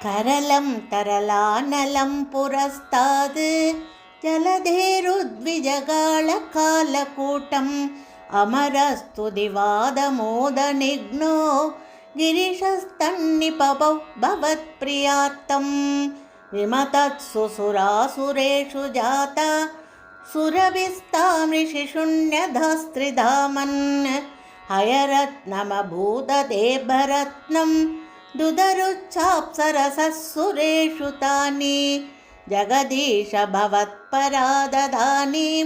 करलं तरलानलं पुरस्ताद् जलधेरुद्विजगाळकालकूटम् अमरस्तु दिवादमोदनिघ्नो गिरिशस्तन्निपपौ भवत्प्रियात्तम् विमतत्सु सुरासुरेषु जाता सुरभिस्तामृषिशून्यधास्त्रिधामन् हयरत्नमभूददेभरत्नं दुदरुच्चाप्सरसः सुरेषु तानि जगदीश भवत्पराददानीं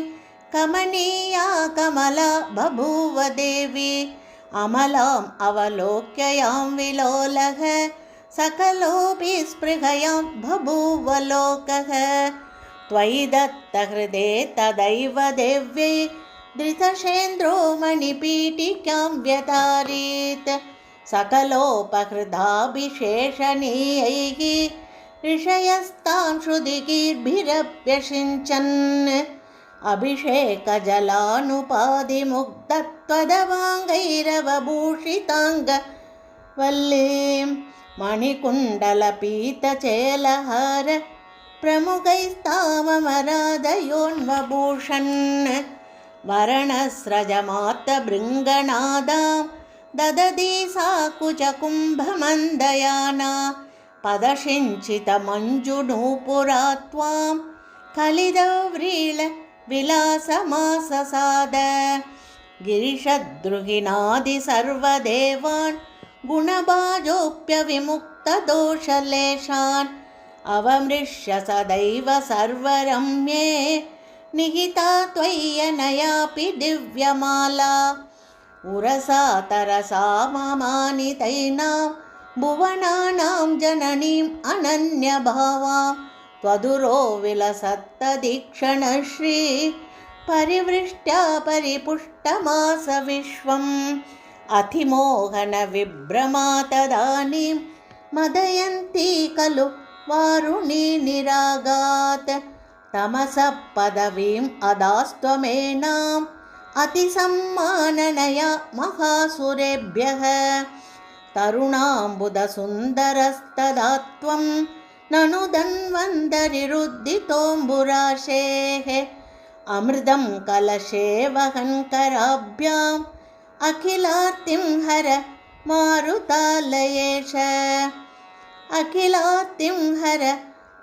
कमनीया कमला बभूव देवी अमलाम् अवलोक्य यां विलोलः सकलोऽपि स्पृहयां बभूव लोकः त्वयि दत्तहृदे तदैव देव्यै धृतशेन्द्रो मणिपीठिकां व्यतारीत् सकलोपहृदाभिशेषणीयैः ऋषयस्तां श्रुतिगीर्भिरभ्यषिञ्चन् अभिषेकजलानुपादिमुग्धत्वदवाङ्गैरवभूषिताङ्गवल्लीं मणिकुण्डलपीतचेलहार प्रमुखैस्ताममराधयोन्वभूषन् वरणस्रजमात्तभृङ्गनादां ददती सा कुचकुम्भमन्दयाना पदशिञ्चितमञ्जुनूपुरा त्वां कलिदव्रीळ विलासमाससाद गिरिशद्रुहिणादिसर्वदेवान् गुणभाजोऽप्यविमुक्तदोषलेशान् अवमृश्य सदैव सर्वरम्ये निहिता त्वय्यनयापि दिव्यमाला उरसा तरसा ममानितैनां भुवनानां जननीम् अनन्यभावां त्वदुरो विलसत्तदीक्षणश्री परिवृष्ट्या परिपुष्टमास विश्वम् अतिमोहनविभ्रमा तदानीं मदयन्ती खलु वारुणी निरागात् तमसः पदवीम् अदास्त्वमेनाम् अतिसम्माननया महासुरेभ्यः तरुणाम्बुदसुन्दरस्तदा त्वं ननु धन्वन्तरिरुद्धितोऽम्बुराशेः अमृतं कलशे वहन्कराभ्याम् अखिलार्तिं हर मारुतालयेश अखिलार्तिं हर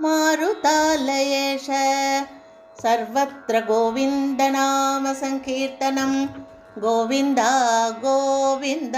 मारुतालयेश सर्वत्र गोविन्दनाम संकीर्तनं गोविन्द गोविन्द।